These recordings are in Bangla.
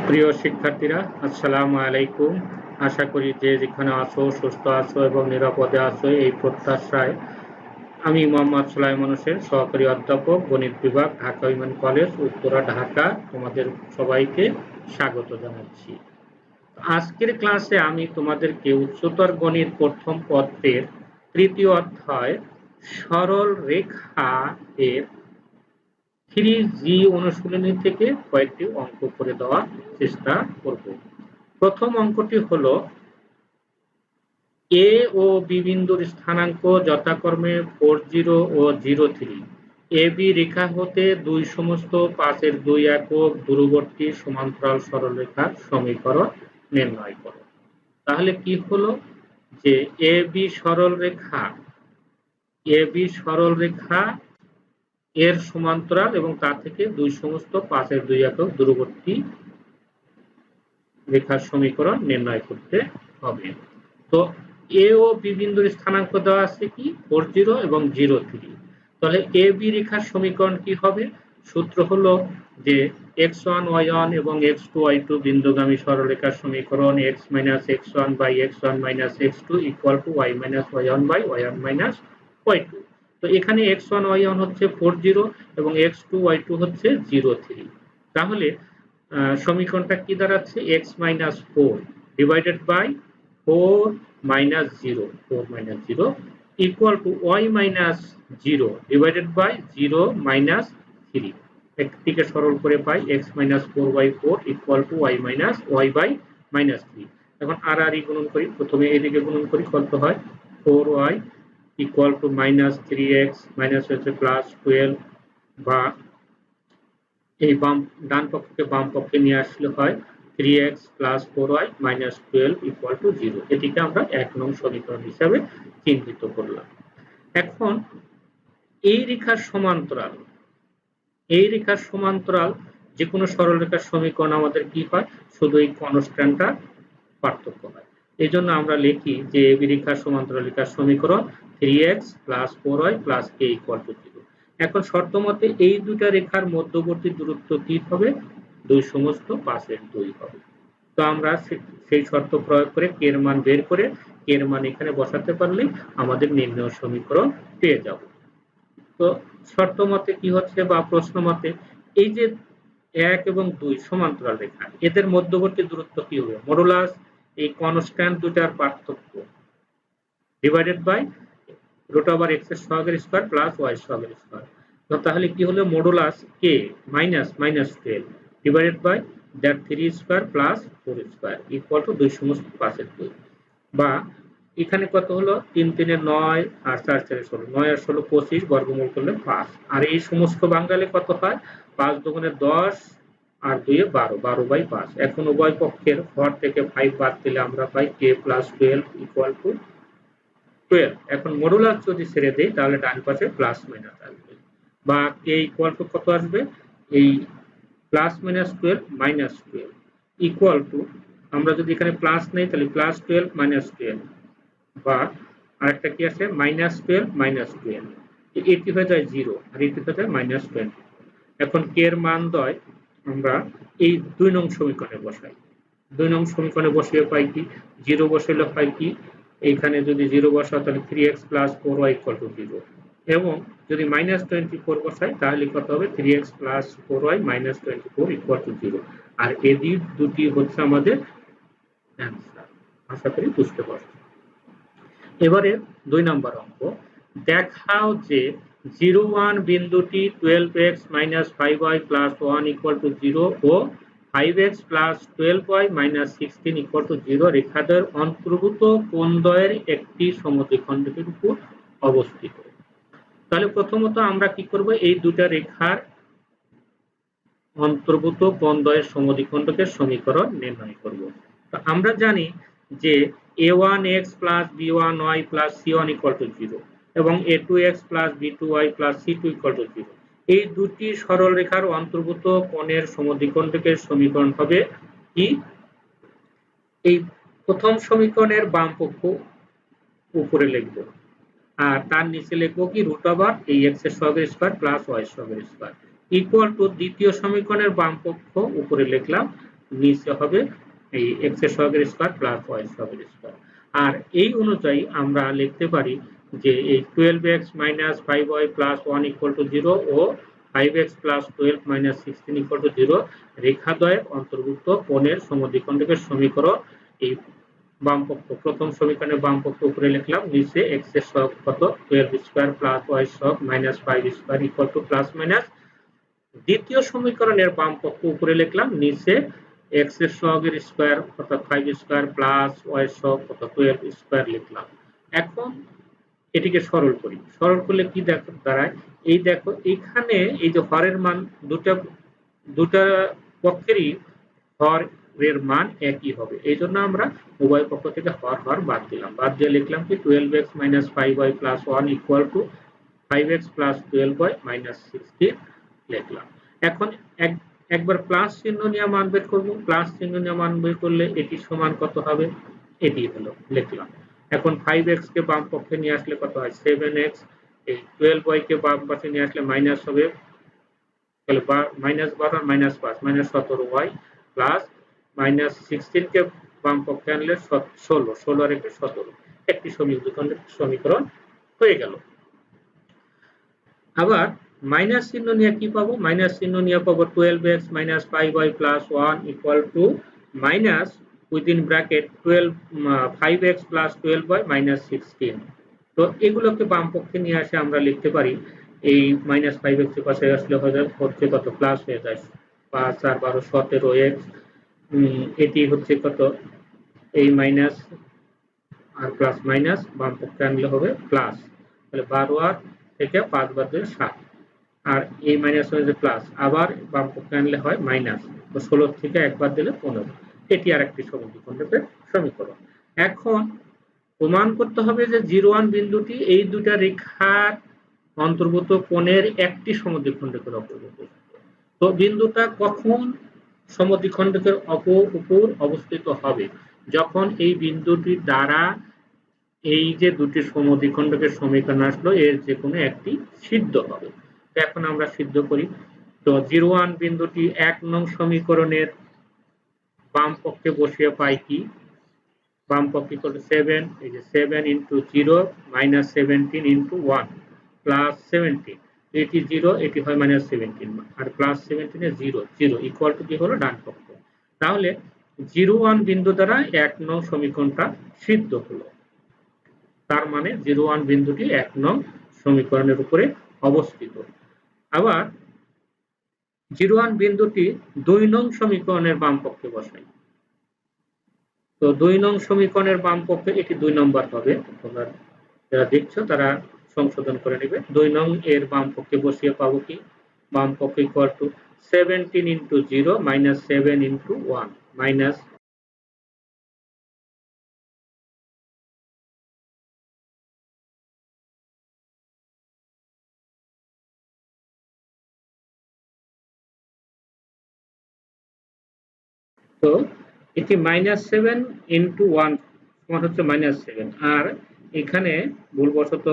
প্রিয় শিক্ষার্থীরা, আসসালামু আলাইকুম। আশা করি যে যেখানে আছো সুস্থ আছো এবং নিরাপদে আছো এই প্রত্যাশায় আমি মোহাম্মদ সুলাইমান হোসেন, সহকারী অধ্যাপক, গণিত বিভাগ, ঢাকা উইমেন কলেজ, উত্তরা, ঢাকা। তোমাদের সবাইকে স্বাগত জানাচ্ছি। আজকের ক্লাসে আমি তোমাদেরকে উচ্চতর গণিত প্রথম পত্রের তৃতীয় অধ্যায় সরল রেখা এর 3G অনুশীলনী থেকে কয়েকটি অঙ্ক করে দেওয়ার চেষ্টা করব। প্রথম অঙ্কটি হলো এ ও বি বিন্দুর স্থানাঙ্ক যথাক্রমে 40 ও 03। এ বি রেখা হতে দুই সমস্ত পাশের দুই একক দূরবর্তী সমান্তরাল সরলরেখার সমীকরণ নির্ণয় করো। তাহলে কি হলো যে এ বি সরলরেখা এর সমান্তরাল এবং তা থেকে দুই সমস্ত পাশের দুই একক দূরবর্তী রেখার সমীকরণ নির্ণয় করতে হবে। তো এ ও বি বিন্দুর স্থানাঙ্ক দেওয়া আছে কি 40 এবং 03। তাহলে এ বি রেখার সমীকরণ কি হবে? সূত্র হলো যে x1 y1 এবং x2 y2 বিন্দুগামী সরলরেখার সমীকরণ x - x1 by x1 - x2 equal to y - y1 by y1 - y2। তো এখানে x1 y1 হচ্ছে 40 এবং x2 y2 হচ্ছে 03। তাহলে সমীকরণটা কি দাঁড়াচ্ছে? x - 4 divided by 4 minus 0 equal to y minus 0 divided by 0 minus 3। একটিকে সরল করে পাই x minus 4 by 4 equal to y by minus 3। এখন আর গুণন করি, প্রথমে এদিকে গুণন করি, কত হয় 4y equal to minus 3x minus হচ্ছে plus 12 বা এই ডান পক্ষকে বাম পক্ষে নিয়ে আসলে হয় 3x plus 4y minus 12 equal to 0। এটিকে আমরা 1 নং সমীকরণ হিসাবে চিহ্নিত করলাম। এখন এই রেখার সমান্তরাল যে কোনো সরলরেখার সমীকরণ আমাদের কি হয়? শুধু এই কনস্ট্যান্টটা পার্থক্য হয়। এই জন্য আমরা লিখি যে এবি রেখার সমান্তরাল রেখার সমীকরণ 3x plus 4y plus k equal to 0। এখন শর্ত মতে এই দুটা রেখার মধ্যবর্তী দূরত্ব কি হবে? দুই সমস্ত পাশের দুই হবে। তো আমরা সেই শর্ত প্রয়োগ করে কে এর মান বের করে কে এর মান এখানে বসাতে পারলে আমাদের নির্ণয় সমীকরণ পেয়ে যাব। তো শর্ত মতে কি হচ্ছে বা প্রশ্ন মতে এই যে 1 এবং 2 সমান্তরাল রেখা, এদের মধ্যবর্তী দূরত্ব কি হবে? মডুলাস এই কনস্ট্যান্ট দুটার পার্থক্য divided by root over x এর সহগের স্কয়ার প্লাস y এর সহগের স্কয়ার। তো তাহলে কি হলো? Modulus k minus 12 divided by that 3 square plus 4 square equal to দুই সমস্ত পাশের দুই। বা এখানে কত হলো? 3 3 এ 9 আর 4 4 এ 16, 9 আর 16 25, বর্গমূল করলে 5। আর এই সমস্ত বাঙালি কত হয়? 5 দুগুণে 10 আর 2 এ 12, 12 বাই 5। এখন উভয় পক্ষের হর থেকে 5 বাদ দিলে আমরা পাই k প্লাস 12 ইকুয়াল টু 12। এখন মডুলাস যদি ছেড়ে দেই তাহলে ডান পাশে প্লাস মাইনাস আসবে বা k ইকুয়াল টু কত আসবে? এই plus minus 12 minus 12 equal to, আমরা যদি এখানে প্লাস নেই তাহলে প্লাস 12 মাইনাস 12 বা আরেকটা কি আছে মাইনাস 12 মাইনাস 12, এটি হয়ে যায় 0 আর এটি হয়ে যায় মাইনাস 20। এখন কে এর মান দয় আমরা এই 2 নং সমীকরণে বসাই। 2 নং সমীকরণে বসিয়ে পাই কি? 0 বসাইলে পাই কি? এইখানে যদি 0 বসাও তাহলে 3x plus 4y equal to 0 এবং যদি মাইনাস 24 বসাই তাহলে কত হবে? 3x plus 4y minus 24 equal to 0। আর এই দুটি হচ্ছে আমাদের অ্যান্সার। আশা করি বুঝতে পারছো। এবারে 2 নম্বর অঙ্ক, দেখাও যে 01 বিন্দুটি 12x minus 5y plus 1 equal to 0 ও 5x plus 12y minus 16 equal to 0 রেখাদ্বয়ের অন্তর্ভুক্ত কোণদ্বয়ের একটি সমদ্বিখণ্ডকের উপর অবস্থিত। তাহলে প্রথমত আমরা কি করব? এই দুটা রেখার অন্তর্ভুক্ত কোণদ্বয়ের সমদ্বিখণ্ডকের সমীকরণ নির্ণয় করব। তো আমরা জানি যে a1x plus b1y plus c1 equal to 0 এবং a2x plus b2y plus c2 equal to 0। এই দুটি সরল রেখার অন্তর্ভুক্ত কোণের সমদ্বিখণ্ডকের সমীকরণ হবে কি? এই প্রথম সমীকরণের বাম পক্ষ উপরে লিখব আর তার নিচে লিখব কি? রুট ওভার এই x এর সহগের স্কয়ার প্লাস y এর সহগের স্কয়ার ইকুয়াল টু দ্বিতীয় সমীকরণের বাম পক্ষ উপরে লিখলাম নিচে হবে এই এক্স এর সহগের স্কয়ার প্লাস ওয়াই এর সহগের স্কয়ার। আর এই অনুযায়ী আমরা লিখতে পারি যে এই 12x minus 5y plus 1 equal to 0 ও 5x plus 12 minus 16 equal to 0 রেখাদ্বয়ের অন্তর্ভুক্ত কোণের সমদ্বিখণ্ডকের সমীকরণ। এই বাম পক্ষ প্রথম সমীকরণের বাম পক্ষ উপরে লিখলাম, নিচে x এর সহগ কত 12 স্কয়ার প্লাস y সহগ minus 5 square equal two plus minus. দ্বিতীয় সমীকরণের বাম পক্ষ উপরে লিখলাম, নিচে x এর সহগের স্কয়ার অর্থাৎ 5 স্কয়ার প্লাস y সহগ কত 12 স্কয়ার লিখলাম। এখন এটিকে সরল করি, সরল করলে কি দেখো দাঁড়ায়, এই দেখো এখানে এই যে হরের মান দুটা পক্ষেরই হরের মান একই হবে, এই জন্য আমরা উভয় পক্ষ থেকে হর বাদ দিলাম, বাদ দিয়ে লিখলাম কি 12x minus 5y plus 1 equal two 5x plus 12y minus 16 লিখলাম। এখন একবার প্লাস চিহ্ন নিয়ে মান বের করবো, প্লাস চিহ্ন নিয়ে মান বের করলে এটি সমান কত হবে, এটি হলো লিখলাম। এখন 5x কে বাম পক্ষে নিয়ে আসলে কত হয় 7x, এই 12y কে বাম পাশে নিয়ে আসলে মাইনাস হবে, তাহলে minus 12 minus 5 minus 17y plus minus 16 কে বাম পক্ষে আনলে 16 আর একটা 17, একটি সমীকরণ হয়ে গেল। আবার মাইনাস চিহ্ন নিয়ে কি পাবো, মাইনাস চিহ্ন নিয়ে পাবো 12x minus 5y plus 1 equal two minus within bracket 5x plus 12y minus 16। তো এগুলোকে বাম পক্ষে নিয়ে আসে আমরা লিখতে পারি এই মাইনাস 5x এর পাশে আসলে হচ্ছে কত প্লাস হয়ে যায় 5 আর 12 17x, এটি হচ্ছে কত এই মাইনাস আর প্লাস মাইনাস বাম পক্ষে আনলে হবে প্লাস, তাহলে 12 আর থেকে 5 বাদ দিলে 7, আর এই মাইনাস হয়ে যায় প্লাস, আবার বাম পক্ষে আনলে হয় মাইনাস, তো 16 থেকে 1 বাদ দিলে 15, এটি আর একটি সমদ্বিখণ্ডকের সমীকরণ। এখন প্রমাণ করতে হবে যে 0,1 বিন্দুটি এই দুটা রেখার অন্তর্গত কোণের একটি সমদ্বিখণ্ডকের অন্তর্গত। তো বিন্দুটা কখন সমদ্বিখণ্ডকের উপর অবস্থিত হবে, যখন এই বিন্দুটির দ্বারা এই যে দুটি সমদ্বিখণ্ডকের সমীকরণ আসলো এর যে কোনো একটি সিদ্ধ হবে। তো এখন আমরা সিদ্ধ করি। তো 0,1 বিন্দুটি 1 নং সমীকরণের বাম পক্ষে বসিয়ে পাই কি, বাম পক্ষে ইকুয়াল টু 7, এই যে 7 ইনটু 0 মাইনাস 17 ইনটু 1 প্লাস 17, এটি 0 এটি হয় মাইনাস 17 আর প্লাস 17 এ 0 0 ইকুয়াল টু কি হলো ডান পক্ষ। তাহলে 0,1 বিন্দু দ্বারা 1 নং সমীকরণটা সিদ্ধ হলো, তার মানে 0,1 বিন্দুটি 1 নং সমীকরণের উপরে অবস্থিত। আবার 0,1 বিন্দুটি 2 নং সমীকরণের বাম পক্ষে বসাই, তো 2 নং সমীকরণের বাম পক্ষে এটি 2 নম্বর হবে, তোমরা যারা দেখছো তারা সংশোধন করে নেবে। 2 নং এর বাম পক্ষে বসিয়ে পাবো কি, বাম পক্ষে equal to 17 into 0 minus 7 into 1 minus তো এটি মাইনাস 7 ইনটু 1 সমান হচ্ছে মাইনাস 7, আর এখানে ভুলবশত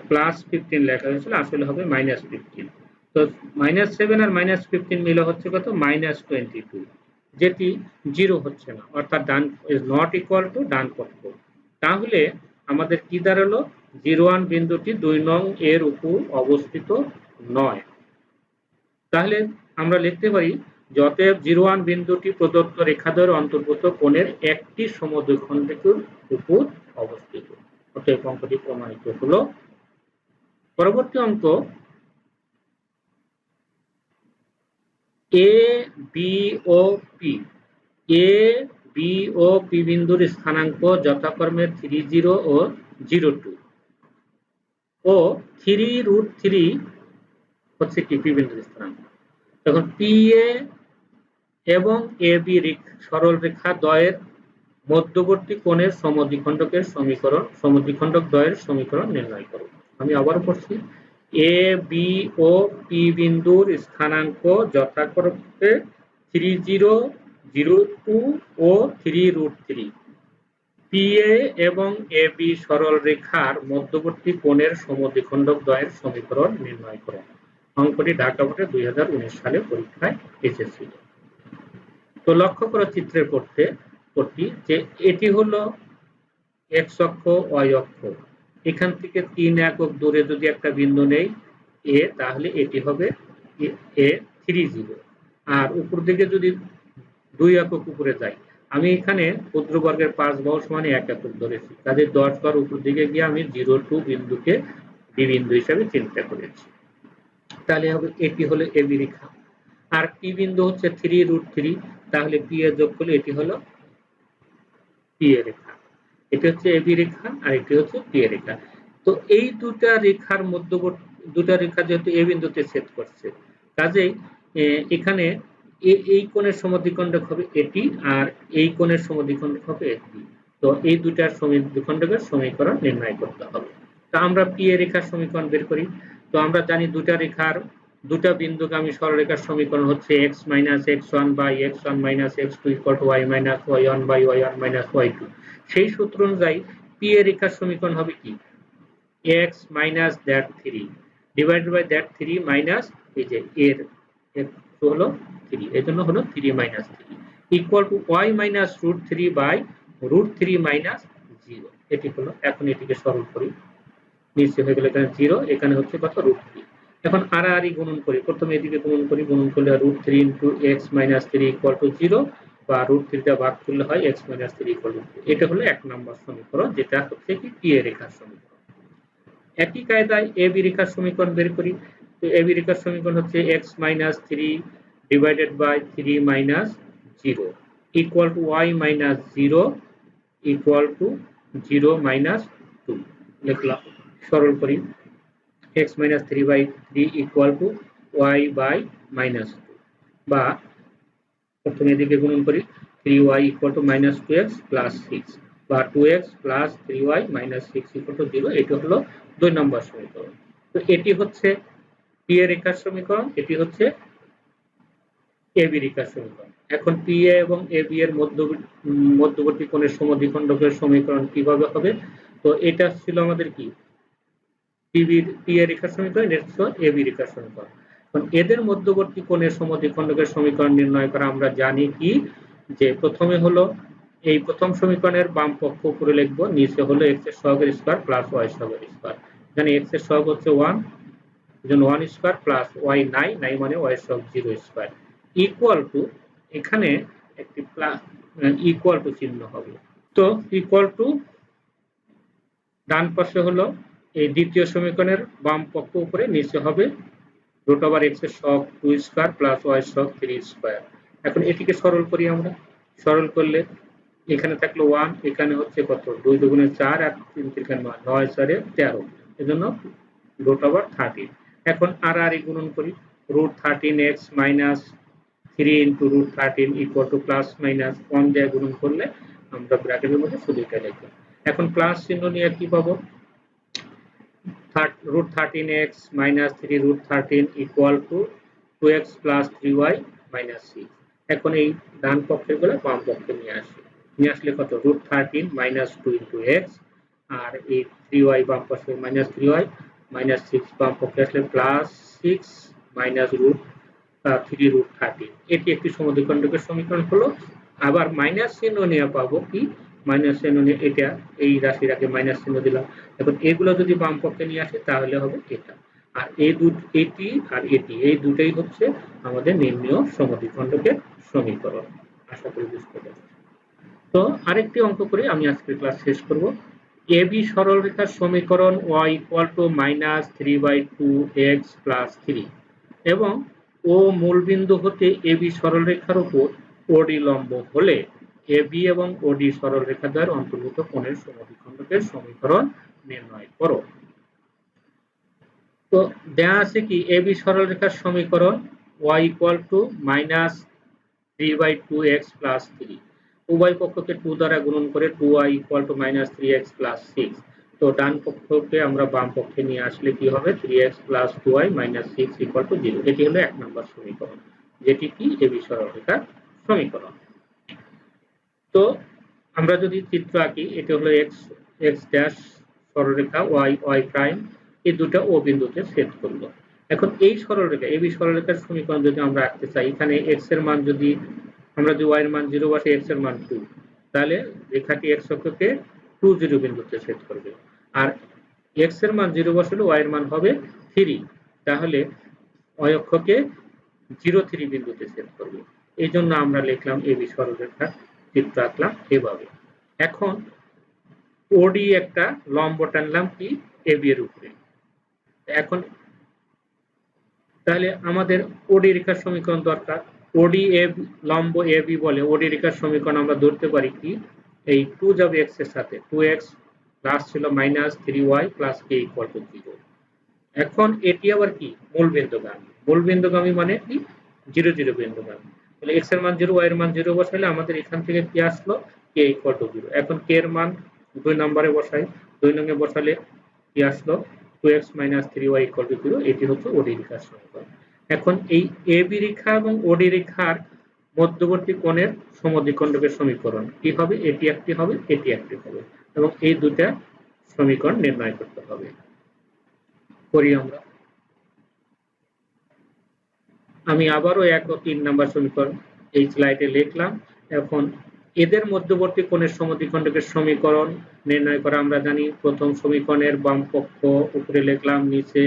প্লাস 15 লেখা হয়েছিল, আসলে হবে মাইনাস 15। তো মাইনাস 7 আর মাইনাস 15 মিলে হচ্ছে কত মাইনাস 22, যেটি 0 হচ্ছে না, অর্থাৎ ডান ইজ নট ইকুয়াল টু ডান পক্ষ। তাহলে আমাদের কি দাঁড়ালো, 0,1 বিন্দুটি 2 নং এর উপর অবস্থিত নয়। তাহলে আমরা লিখতে পারি অতএব 0,1 বিন্দুটি প্রদত্ত রেখাদ্বয়ের অন্তর্গত কোণের একটি সমদ্বিখণ্ডকের উপর অবস্থিত। অতএব অঙ্কটি প্রমাণিত হলো। পরবর্তী অঙ্ক, A B O P, A B O P বিন্দুর স্থানাঙ্ক যথাক্রমে 30 ও 02 ও 3√3 হচ্ছে কি পি বিন্দুর স্থানাঙ্ক। তখন পি এ এবং এ বি সরল রেখা দ্বয়ের মধ্যবর্তী কোণের সমদ্বিখণ্ডকের সমীকরণ, সমদ্বিখণ্ডক দ্বয়ের সমীকরণ নির্ণয় করো। আমি আবার পড়ছি, এ বি ও পি বিন্দুর স্থানাঙ্ক যথাক্রমে 30, 02 ও 3√3, পি এ এবং এ বি সরল রেখার মধ্যবর্তী কোণের সমদ্বিখণ্ডক দ্বয়ের সমীকরণ নির্ণয় করো। অঙ্কটি ঢাকা বোর্ডে 2019 সালে পরীক্ষায় এসেছিল। তো লক্ষ্য করো চিত্রের পট্টি যে এটি হলো এক্স অক্ষ ওয়াই অক্ষ, এখান থেকে 3 একক দূরে যদি একটা বিন্দু নেই এ, তাহলে এটি হবে A30। আর উপর দিকে যদি 2 একক উপরে যাই, আমি এখানে ক্ষুদ্রবর্গের 5 বাহু সমান 1 একক ধরেছি, কাজে 10 বার উপর দিকে গিয়ে আমি 0 বিন্দুকে বি বিন্দু হিসাবে চিন্তা করেছি। তাহলে হবে এটি হলো এবি রেখা, আর পি বিন্দু হচ্ছে 3√3, তাহলে পি এর যোগ করলে এটি হলো পি এ রেখা। এটি হচ্ছে এবি রেখা আর এটি হচ্ছে পি এ রেখা। তো এই দুটা রেখার মধ্যবর্তী দুটা রেখা যেহেতু এ বিন্দুতে ছেদ করছে, কাজেই এখানে এই কোণের সমদ্বিখণ্ডক হবে এটি আর এই কোণের সমদ্বিখণ্ডক হবে এটি। তো এই দুটার সমদ্বিখণ্ডকের সমীকরণ নির্ণয় করতে হবে। তো আমরা পি এ রেখার সমীকরণ বের করি। তো আমরা জানি দুটা বিন্দুগামী সরলরেখার সমীকরণ হচ্ছে x - x1 by x1 - x2 = y - y1 by y1 - y2। সেই সূত্র অনুযায়ী পি এর রেখার সমীকরণ হবে কি, x minus that 3 divided by that 3 minus এই যে এর হলো 3, এর জন্য হলো 3 minus 3 equal to y minus √3 by √3 minus 0। এটি হলো, এখন এটিকে সরল করি, নিচে হয়ে গেল এখানে 0, এখানে হচ্ছে কত √3। এখন আড়াআড়ি গুণন করি, প্রথমে এদিকে গুণন করি, গুণন করলে √3 into x minus 3 equal to 0 বা √3 টা ভাগ করলে হয় x minus 3 equal to 0। এটা হলো 1 নম্বর সমীকরণ, যেটা হচ্ছে কি পি এর রেখার সমীকরণ। একই কায়দায় এ বি রেখার সমীকরণ বের করি। তো এ বি রেখার সমীকরণ হচ্ছে x minus 3 divided by 3 minus 0 equal to y minus 0 equal to 0 minus 2 লিখলাম। সরল করি, x minus 3 by 3 equal to y by minus 2, বা প্রথমে এদিকে গুণন করি 3y equal to minus 2x plus 6 বা 2x plus 3y minus 6 equal to 0। এটি হলো 2 নম্বর সমীকরণ। তো এটি হচ্ছে পি এ রেখার সমীকরণ, এটি হচ্ছে এ বি রেখার সমীকরণ। এখন পি এ এবং এ বি এর মধ্যবর্তী কোণের সমদ্বিখণ্ডকের সমীকরণ কিভাবে হবে? তো এটা ছিল আমাদের কি পি এ রেখার সমীকরণ, এটা হচ্ছে এ বি রেখার সমীকরণ। এখন এদের মধ্যবর্তী কোণের সমদ্বিখণ্ডকের সমীকরণ নির্ণয় করা আমরা জানি কি, যে প্রথমে হলো এই প্রথম সমীকরণের বাম পক্ষ উপরে লিখবো, নিচে হলো x এর সহগের স্কয়ার প্লাস y সহগের স্কয়ার। এখানে x এর সহগ হচ্ছে 1, এজন্য 1 স্কয়ার প্লাস y নাই মানে y এর সহগ 0 স্কয়ার ইকুয়াল টু, এখানে একটি প্লাস ইকুয়াল টু চিহ্ন হবে। তো ইকুয়াল টু ডান পাশে হলো এই দ্বিতীয় সমীকরণের বাম পক্ষ উপরে, নিচে হবে √x এর সহগ 2 স্কয়ার প্লাস y এর সহগ 3 স্কয়ার। এখন এটিকে সরল করি আমরা, সরল করলে এখানে থাকলো 1, এখানে হচ্ছে কত 2 দুগুণে 4 আর 3 3 9, 9 4 13, এজন্য √13। এখন আর গুণন করি, √13x minus 3 into √13 equal to plus minus 1 দিয়ে গুণন করলে আমরা ব্র্যাকেটের মধ্যে শুধু এটা লিখব। এখন প্লাস চিহ্ন নিয়ে কি পাবো, √13x minus 3 √13 equal to 2x plus 3y minus 6। এখন এই ডান পক্ষের গুলো বাম পক্ষে নিয়ে আসলে কত √13 minus 2 into x, আর এই 3y বাম পাশে minus 3y minus 6 বাম পক্ষে আসলে প্লাস 6 minus √3 এটি একটি সমদ্বিখণ্ডকের সমীকরণ হলো। আবার মাইনাস চিহ্ন নিয়ে পাবো কি, মাইনাস চিহ্ন নিয়ে এটা এই রাশির আগে মাইনাস চিহ্ন দিলাম। এখন এগুলো যদি বাম পক্ষে নিয়ে আসে তাহলে হবে এটা, আর এটি আর এটি এই দুটাই হচ্ছে আমাদের নির্ণেয় সমদ্বিখণ্ডকের সমীকরণ। আশা করি বুঝতে পারছি। তো আরেকটি অঙ্ক করে আমি আজকের ক্লাস শেষ করব। এ বি সরলরেখার সমীকরণ y equal to -3/2x plus 3 এবং ও মূলবিন্দু হতে এ বি সরলরেখার উপর ওডি লম্ব হলে এ বি এবং ওডি সরলরেখা দ্বারা অন্তর্ভুক্ত কোণের সমদ্বিখণ্ডকের সমীকরণ নির্ণয় করো। তো দেয়া আছে কি এ বি সরলরেখার সমীকরণ y equal to -3/2x plus 3, উভয় পক্ষকে 2 দ্বারা গুণন করে 2y equal to -3x plus 6। তো ডান পক্ষকে আমরা বাম পক্ষে নিয়ে আসলে কি হবে 3x plus 2y minus 6 equal to 0। এটি হলো 1 নম্বর সমীকরণ, যেটি কি এ বি সরলরেখার সমীকরণ। তো আমরা যদি চিত্র আঁকি, এটি হলো x ড্যাশ সরলরেখা, y প্রাইম, এই দুটো ও বিন্দুতে ছেদ করলো। এখন এই সরলরেখা এ বি সরলরেখার সমীকরণ যদি আমরা আঁকতে চাই, এখানে x এর মান যদি আমরা যদি y এর মান 0 বসাই x এর মান 2, তাহলে রেখাটি x অক্ষকে 2 0 বিন্দুতে ছেদ করবে। আর x এর মান 0 বসালে y এর মান হবে 3, তাহলে y অক্ষকে 0 3 বিন্দুতে ছেদ করবে। এই জন্য আমরা লিখলাম AB সরলরেখার চিত্র আঁকলাম এভাবে। এখন OD একটা লম্ব টানলাম কি AB এর উপরে। এখন তাহলে আমাদের OD রেখার সমীকরণ দরকার। OD লম্ব AB বলে OD রেখার সমীকরণ আমরা ধরতে পারি কি, এই 2 যাবে x এর সাথে, 2x প্লাস ছিল -3y প্লাস k = 0। এখন এটি আবার কি মূল বিন্দুগামী। মূল বিন্দুগামী মানে কি 0 0 বিন্দুগামী। তাহলে x এর মান 0 y এর মান 0 বসালে আমাদের এখান থেকে কি আসলো k = 0। এখন k এর মান 2 নম্বরে বসাই, 2 নং এ বসালে কি আসলো 2x - 3y = 0। এটি হচ্ছে OD রেখার সমীকরণ। এখন এই AB রেখা এবং OD রেখার মধ্যবর্তী কোণের সমদ্বিখণ্ডকের সমীকরণ কি হবে, এটি একটি হবে, এটি একটি হবে, এবং এই দুটো সমীকরণ নির্ণয় করতে হবে। করি আমরা। আমি আবারও 1 ও 3 নম্বর সমীকরণ এই স্লাইডে লিখলাম। এখন এদের মধ্যবর্তী কোণের সমদ্বিখণ্ডকের সমীকরণ নির্ণয় করা আমরা জানি। প্রথম সমীকরণের বাম পক্ষ উপরে লিখলাম, নিচে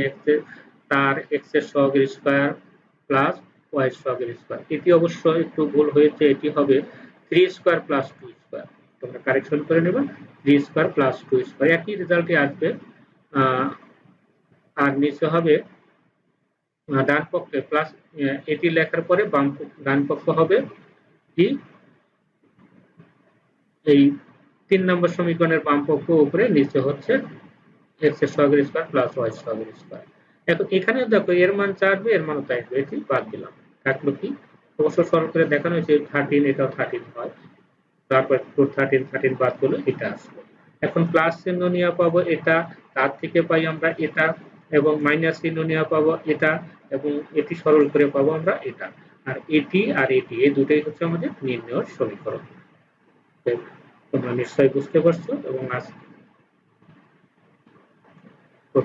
তার x এর সহগের স্কয়ার প্লাস y এর সহগের স্কয়ার। এটি অবশ্য একটু ভুল হয়েছে, এটি হবে 3 স্কয়ার প্লাস 2 স্কয়ার। তোমরা কারেকশন করে নেবে, 3 স্কয়ার প্লাস 2 স্কয়ার, একই রেজাল্টই আসবে। আর নিচে হবে ডান পক্ষে প্লাস, এটি লেখার পরে ডান পক্ষ হবে কি এই 3 নম্বর সমীকরণের বাম পক্ষ উপরে, নিচে হচ্ছে x এর সহগের স্কয়ার প্লাস y এর সহগের স্কয়ার। এখন এখানে দেখো এর মান 4 হবে, এর মানও তাই হবে, এটি বাদ দিলাম। থাকলো কি, অবশ্য সরল করে দেখানো হয়েছে 13, এটাও 13 হয়, তারপর 13 বাদ করলে এটা আসবে। এখন প্লাস চিহ্ন নিয়ে পাবো এটা, তার থেকে পাই আমরা এটা, এবং মাইনাস চিহ্ন নিয়ে পাবো এটা, এবং এটি সরল করে পাবো আমরা এটা। আর এটি আর এটি, এই দুটোই হচ্ছে আমাদের নির্ণয় সমীকরণ। তোমরা নিশ্চয়ই বুঝতে পারছো। এবং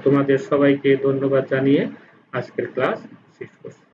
তোমাদের সবাইকে ধন্যবাদ জানিয়ে আজকের ক্লাস শেষ করছি।